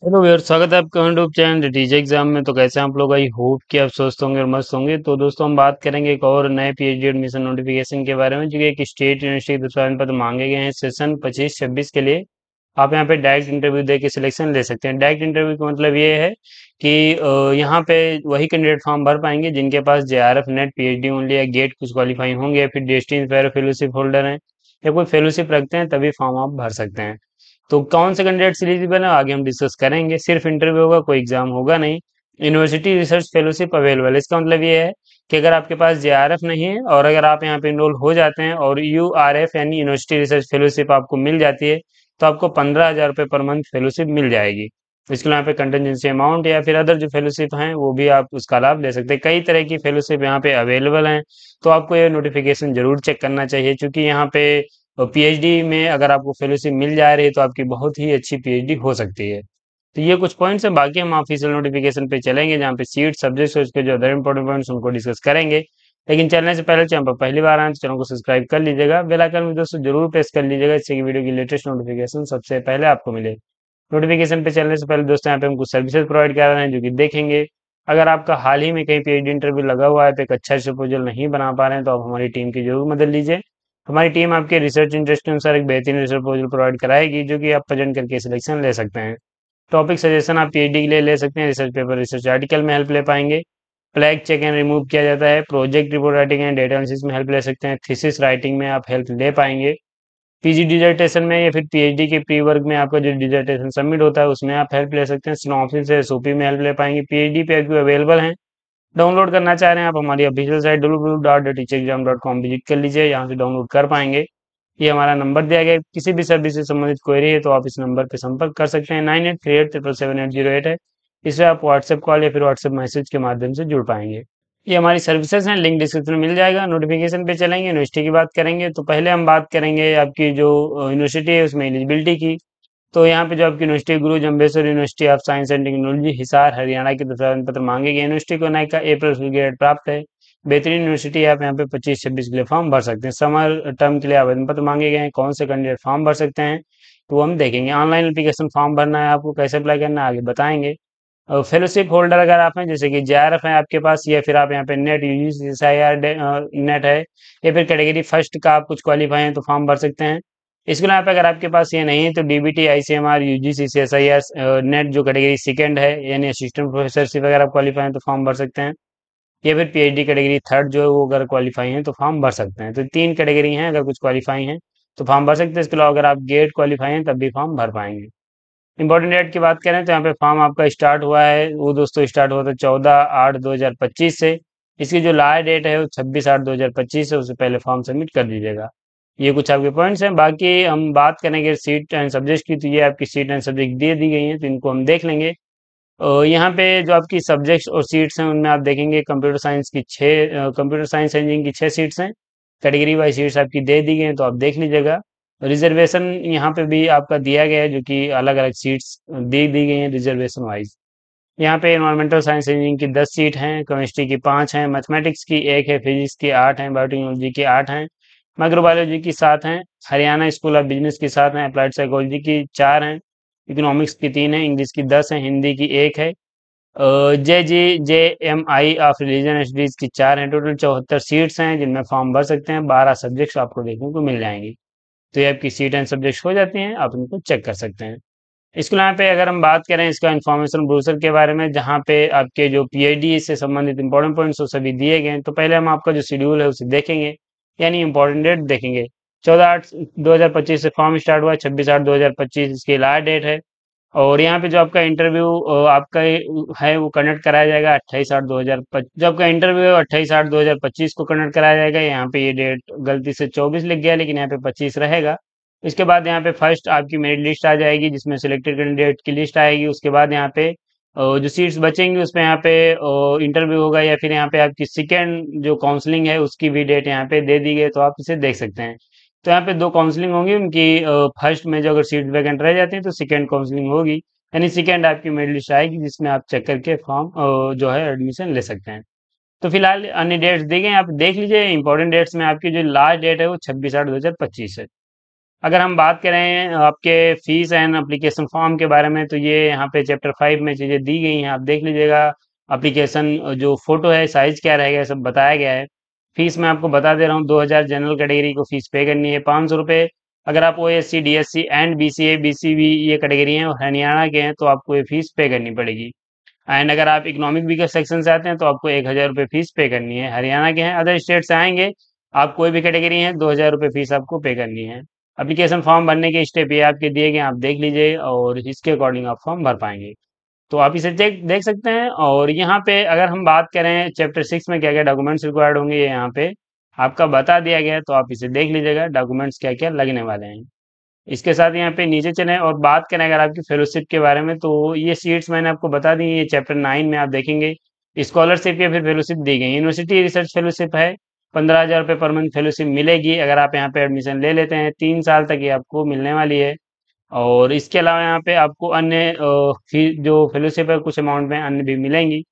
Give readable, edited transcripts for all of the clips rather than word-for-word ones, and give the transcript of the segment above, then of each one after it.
Hello viewer, स्वागत है आपका यूट्यूब चैनल नतीजे एग्जाम में। तो कैसे हैं आप लोग? आई होप कि आप स्वस्थ होंगे और मस्त होंगे। तो दोस्तों, हम बात करेंगे एक और नए पीएचडी एडमिशन नोटिफिकेशन के बारे में, जो कि एक स्टेट यूनिवर्सिटी के प्रवेश पत्र मांगे गए हैं सेशन 25-26 के लिए। आप यहाँ पे डायरेक्ट इंटरव्यू दे के सिलेक्शन ले सकते हैं। डायरेक्ट इंटरव्यू का मतलब ये है कि यहाँ पे वही कैंडिडेट फॉर्म भर पाएंगे जिनके पास जेआरएफ नेट पीएचडी ओनली या गेट कुछ क्वालिफाई होंगे, या फिर डेस्टिनी फेलोशिप होल्डर हैं, या कोई फेलोशिप रखते हैं, तभी फॉर्म आप भर सकते हैं। तो कौन से कैंडिडेट एलिजिबल है आगे हम डिस्कस करेंगे। सिर्फ इंटरव्यू होगा, कोई एग्जाम होगा नहीं। यूनिवर्सिटी रिसर्च फेलोशिप अवेलेबल है। इसका मतलब ये है कि अगर आपके पास जेआरएफ नहीं है और अगर आप यहाँ पे इनरोल हो जाते हैं और यूआरएफ यानी यूनिवर्सिटी रिसर्च फेलोशिप आपको मिल जाती है, तो आपको 15,000 रुपये पर मंथ फेलोशिप मिल जाएगी। इसके लिए यहाँ पे कंटिजेंसी अमाउंट या फिर अदर जो फेलोशिप हैं वो भी आप उसका लाभ ले सकते हैं। कई तरह की फेलोशिप यहाँ पे अवेलेबल हैं। तो आपको ये नोटिफिकेशन जरूर चेक करना चाहिए, क्योंकि यहाँ पे और पीएचडी में अगर आपको फेलोशिप मिल जा रही है तो आपकी बहुत ही अच्छी पीएचडी हो सकती है। तो ये कुछ पॉइंट्स हैं, बाकी हम ऑफिशियल नोटिफिकेशन पे चलेंगे जहाँ पे सीट सब्जेक्ट्स और उसके जो अदर इंपॉर्टेंट पॉइंट्स उनको डिस्कस करेंगे। लेकिन चलने से पहले चैनल पर पहली बार आए तो चैनल को सब्सक्राइब कर लीजिएगा, बेल आइकन में दोस्तों जरूर प्रेस कर लीजिएगा, इससे कि वीडियो की लेटेस्ट नोटिफिकेशन सबसे पहले आपको मिले। नोटिफिकेशन पे चलने से पहले दोस्तों, यहाँ पे हम कुछ सर्विसेज प्रोवाइड कर रहे हैं जो कि देखेंगे। अगर आपका हाल ही में कहीं पीएचडी इंटरव्यू लगा हुआ है तो एक अच्छा प्रपोजल नहीं बना पा रहे हैं, तो आप हमारी टीम की जरूर मदद लीजिए। हमारी टीम आपके रिसर्च इंटरेस्ट के अनुसार एक बेहतरीन रिसर्च प्रपोजल प्रोवाइड कराएगी, जो कि आप प्रेजेंट करके सिलेक्शन ले सकते हैं। टॉपिक सजेशन आप पीएचडी के लिए ले सकते हैं, रिसर्च पेपर रिसर्च आर्टिकल में हेल्प ले पाएंगे। फ्लैग चेक एंड रिमूव किया जाता है, project report writing and data analysis में हेल्प ले सकते हैं, थीसिस राइटिंग में आप हेल्प ले पाएंगे। पीजी डिजर्टेशन में या फिर पीएचडी के प्री वर्क में आपका जो डिजर्टेशन सबमिट होता है उसमें आप हेल्प ले सकते हैं। सिनॉप्सिस से एसओपी में हेल्प ले पाएंगे। पीएचडी पे अवेलेबल हैं, डाउनलोड करना चाह रहे हैं आप हमारी ऑफिशियल साइट www.teachexam.com विजिट कर लीजिए, यहाँ से डाउनलोड कर पाएंगे। ये हमारा नंबर दिया गया है, किसी भी सर्विस से संबंधित क्वेरी है तो आप इस नंबर पर संपर्क कर सकते हैं। 9838777808 है। इससे आप व्हाट्सएप कॉल या फिर व्हाट्सएप मैसेज के माध्यम से जुड़ पाएंगे। ये हमारी सर्विसेज हैं, लिंक डिस्क्रिप्शन में मिल जाएगा। नोटिफिकेशन पे चलेंगे, यूनिवर्सिटी की बात करेंगे। तो पहले हम बात करेंगे आपकी जो यूनिवर्सिटी है उसमें एलिजिबिलिटी की। तो यहाँ पे जो आपकी university Guru Jambheshwar university of science and technology Hisar Haryana की तरफ से आवेदन पत्र मांगे गए। यूनिवर्सिटी को नाइका A+ ग्रेड प्राप्त है। बेहतरीन यूनिवर्सिटी है, आप यहाँ पे 25-26 के लिए फॉर्म भर सकते हैं। समर टर्म के लिए आवेदन पत्र मांगे गए हैं। कौन से कैंडिडेट फॉर्म भर सकते हैं तो वो हम देखेंगे। ऑनलाइन एप्लीकेशन फॉर्म भरना है, आपको कैसे अप्लाई करना है आगे बताएंगे। फेलोशिप होल्डर अगर आप हैं, जैसे कि जेआरएफ है आपके पास, या फिर आप यहाँ पे नेट यूजीसीआईआर नेट है, या फिर कैटेगरी फर्स्ट का आप कुछ क्वालिफाई हैं तो फॉर्म भर सकते हैं। इसके अलावा अगर आपके पास ये नहीं है तो डीबीटी आईसीएमआर यूजीसीसीएसआईआर नेट जो कैटेगरी सेकंड है यानी असिस्टेंट प्रोफेसरशिप अगर आप क्वालिफाई हैं तो फॉर्म भर सकते हैं। या फिर पीएचडी कैटेगरी थर्ड जो है वो अगर क्वालिफाई हैं तो फॉर्म भर सकते हैं। तो तीन कैटेगरी हैं, अगर कुछ क्वालिफाई हैं तो फॉर्म भर सकते हैं। इसके अलावा अगर आप गेट क्वालिफाई हैं तब भी फॉर्म भर पाएंगे। इंपॉर्टेंट डेट की बात करें तो यहाँ पे फॉर्म आपका स्टार्ट हुआ है वो दोस्तों स्टार्ट हुआ था 14/8/2025 से। इसकी जो लास्ट डेट है वो 26/8/2025 है, उससे पहले फॉर्म सबमिट कर दीजिएगा। ये कुछ आपके पॉइंट्स हैं। बाकी हम बात करेंगे सीट एंड सब्जेक्ट की, तो ये आपकी सीट एंड सब्जेक्ट दे दी गई हैं तो इनको हम देख लेंगे। यहाँ पे जो आपकी सब्जेक्ट्स और सीट्स हैं उनमें आप देखेंगे कंप्यूटर साइंस की 6 कंप्यूटर साइंस इंजीनियरिंग की 6 सीट्स हैं। कैटेगरी वाइज सीट्स आपकी दे दी गई हैं तो आप देख लीजिएगा। रिजर्वेशन यहाँ पे भी आपका दिया गया है, जो कि अलग अलग सीट्स दे दी गई हैं रिजर्वेशन वाइज। यहाँ पे इन्वायरमेंटल साइंस इंजीनियरिंग की 10 सीट हैं, केमिस्ट्री की 5 हैं, मैथमेटिक्स की 1 है, फिजिक्स की 8 हैं, बायोटेक्नोलॉजी की 8 हैं, माइक्रोबायोलॉजी की 7 हैं, हरियाणा स्कूल ऑफ बिजनेस की 7 हैं, अप्लाइड साइकोलॉजी की 4 हैं, इकोनॉमिक्स की 3 है, इंग्लिश की 10 है, हिंदी की 1 है, JGJMI ऑफ रिलीजन स्टडीज की 4 हैं। टोटल 74 सीट्स हैं जिनमें फॉर्म भर सकते हैं। 12 सब्जेक्ट्स आपको देखने को मिल जाएंगी। तो ये आपकी सीट एंड सब्जेक्ट्स हो जाती हैं, आप इनको चेक कर सकते हैं। इसके यहाँ पे अगर हम बात करें इसका इन्फॉर्मेशन ब्रोशर के बारे में, जहाँ पे आपके जो पीएचडी से संबंधित इंपॉर्टेंट पॉइंट्स वो सभी दिए गए हैं। तो पहले हम आपका जो शेड्यूल है उसे देखेंगे, यानी इंपॉर्टेंट डेट देखेंगे। 14/8/2025 से फॉर्म स्टार्ट हुआ, 26/8/2025 इसकी लास्ट डेट है। और यहाँ पे जो आपका इंटरव्यू आपका है वो कंडक्ट कराया जाएगा 28/8/2025। जो आपका इंटरव्यू है 28/8/2025 को कंडक्ट कराया जाएगा। यहाँ पे ये डेट गलती से 24 लिख गया, लेकिन यहाँ पे 25 रहेगा। इसके बाद यहाँ पे फर्स्ट आपकी मेरिट लिस्ट आ जाएगी जिसमें सिलेक्टेड कैंडिडेट की लिस्ट आएगी। उसके बाद यहाँ पे जो सीट्स बचेंगी उसमें यहाँ पे इंटरव्यू होगा, या फिर यहाँ पे आपकी सेकेंड जो काउंसलिंग है उसकी भी डेट यहाँ पे दे दी गई, तो आप इसे देख सकते हैं। तो यहाँ पे दो काउंसलिंग होंगी उनकी। फर्स्ट में जो अगर सीट वैकेंट रह जाती है तो सेकेंड काउंसलिंग होगी, यानी सेकेंड आपकी मेरिट लिस्ट आएगी जिसमें आप चेक करके फॉर्म जो है एडमिशन ले सकते हैं। तो फिलहाल अन्य डेट्स दी गई हैं, आप देख लीजिए। इंपॉर्टेंट डेट्स में आपकी जो लास्ट डेट है वो 26/8/2025 है। अगर हम बात करें आपके फीस एंड एप्लीकेशन फॉर्म के बारे में, तो ये यहाँ पे चैप्टर 5 में चीज़ें दी गई हैं, आप देख लीजिएगा। एप्लीकेशन जो फोटो है, साइज क्या रहेगा, ये सब बताया गया है। फीस मैं आपको बता दे रहा हूँ, 2000 जनरल कैटेगरी को फीस पे करनी है, 500 रुपये। अगर आप OSC DSC and BCA BCB ये कैटेगरी हैं और हरियाणा के हैं, तो आपको ये फीस पे करनी पड़ेगी। एंड अगर आप इकोनॉमिक वीकर सेक्शन से आते हैं, तो आपको 1000 रुपये फीस पे करनी है। हरियाणा के हैं, अदर स्टेट से आएंगे, आप कोई भी कैटेगरी है, 2000 रुपये फीस आपको पे करनी है। एप्लीकेशन फॉर्म भरने के स्टेप ये आपके दिए गए, आप देख लीजिए और इसके अकॉर्डिंग आप फॉर्म भर पाएंगे। तो आप इसे चेक देख सकते हैं। और यहाँ पे अगर हम बात करें चैप्टर 6 में क्या क्या डॉक्यूमेंट्स रिक्वायर्ड होंगे, ये यहाँ पे आपका बता दिया गया है, तो आप इसे देख लीजिएगा डॉक्यूमेंट्स क्या क्या लगने वाले हैं। इसके साथ यहाँ पे नीचे चलें और बात करें अगर आपकी फेलोशिप के बारे में, तो ये सीट्स मैंने आपको बता दी, ये चैप्टर 9 में आप देखेंगे स्कॉलरशिप या फिर फेलोशिप दी गई। यूनिवर्सिटी रिसर्च फेलोशिप है, 15,000 रुपये पर मंथ फेलोशिप मिलेगी अगर आप यहाँ पे एडमिशन ले लेते हैं, 3 साल तक ये आपको मिलने वाली है। और इसके अलावा यहाँ पे आपको अन्य फी जो फेलोशिप है कुछ अमाउंट में अन्य भी मिलेंगी।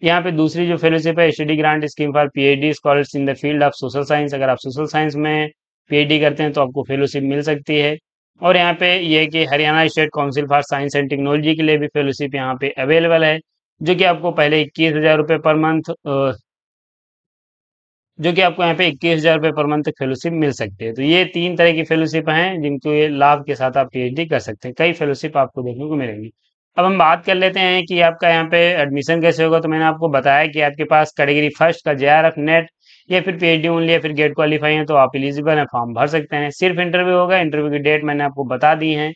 यहाँ पे दूसरी जो फेलोशिप है, study grant scheme for PhD scholars in the field of social science, अगर आप सोशल साइंस में PhD करते हैं तो आपको फेलोशिप मिल सकती है। और यहाँ पे ये है कि Haryana state council for science and technology के लिए भी फेलोशिप यहाँ पे अवेलेबल है, जो कि आपको पहले 21,000 रुपये पर मंथ, जो कि आपको यहाँ पे 21,000 रुपये पर मंथ फेलोशिप मिल सकती है। तो ये 3 तरह की फेलोशिप हैं जिनको ये लाभ के साथ आप PhD कर सकते हैं। कई फेलोशिप आपको देखने को मिलेंगी। अब हम बात कर लेते हैं कि आपका यहाँ पे एडमिशन कैसे होगा। तो मैंने आपको बताया कि आपके पास कैटेगरी फर्स्ट का JRF नेट या फिर PhD ओनली या फिर गेट क्वालिफाई है, तो आप एलिजिबल हैं, फॉर्म भर सकते हैं। सिर्फ इंटरव्यू होगा, इंटरव्यू की डेट मैंने आपको बता दी है।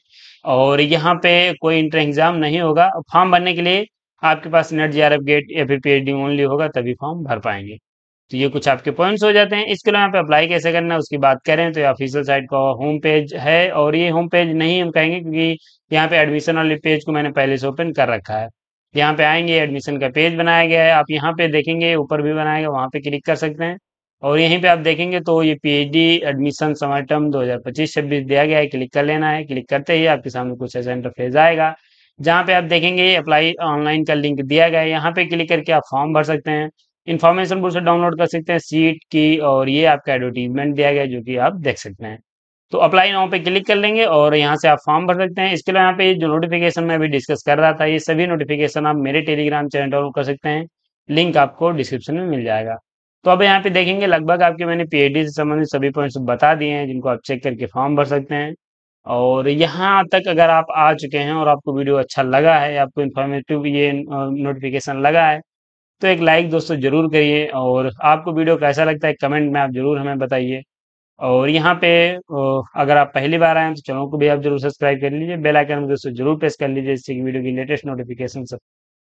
और यहाँ पे कोई इंटर एग्जाम नहीं होगा। फॉर्म भरने के लिए आपके पास नेट JRF गेट या फिर PhD ओनली होगा, तभी फॉर्म भर पाएंगे। तो ये कुछ आपके पॉइंट्स हो जाते हैं। इसके लिए यहाँ पे अप्लाई कैसे करना है उसकी बात करें, तो ये ऑफिशियल साइट का होम पेज है, और ये होम पेज नहीं हम कहेंगे क्योंकि यहाँ पे एडमिशन वाले पेज को मैंने पहले से ओपन कर रखा है। यहाँ पे आएंगे, एडमिशन का पेज बनाया गया है, आप यहाँ पे देखेंगे, ऊपर भी बनाएगा, वहाँ पे क्लिक कर सकते हैं। और यहीं पे आप देखेंगे तो ये PhD एडमिशन समर टर्म 2025-26 दिया गया है, क्लिक कर लेना है। क्लिक करते ही आपके सामने कुछ ऐसा इंटरफेस आएगा, जहाँ पे आप देखेंगे अप्लाई ऑनलाइन का लिंक दिया गया है, यहाँ पे क्लिक करके आप फॉर्म भर सकते हैं। इन्फॉर्मेशन बुक से डाउनलोड कर सकते हैं सीट की, और ये आपका एडवर्टीजमेंट दिया गया है जो कि आप देख सकते हैं। तो अप्लाई नाउ पे क्लिक कर लेंगे और यहाँ से आप फॉर्म भर सकते हैं। इसके अलावा यहाँ पे जो नोटिफिकेशन मैं अभी डिस्कस कर रहा था, ये सभी नोटिफिकेशन आप मेरे टेलीग्राम चैनल डाउनलोड कर सकते हैं, लिंक आपको डिस्क्रिप्शन में मिल जाएगा। तो अब यहाँ पे देखेंगे लगभग आपके मैंने PhD से संबंधित सभी पॉइंट्स बता दिए हैं, जिनको आप चेक करके फॉर्म भर सकते हैं। और यहाँ तक अगर आप आ चुके हैं और आपको वीडियो अच्छा लगा है, आपको इन्फॉर्मेटिव ये नोटिफिकेशन लगा है, तो एक लाइक दोस्तों जरूर करिए। और आपको वीडियो कैसा लगता है कमेंट में आप जरूर हमें बताइए। और यहाँ पे अगर आप पहली बार आए हैं तो चैनल को भी आप जरूर सब्सक्राइब कर लीजिए, बेल आइकन को दोस्तों जरूर प्रेस कर लीजिए, जिससे कि वीडियो की लेटेस्ट नोटिफिकेशन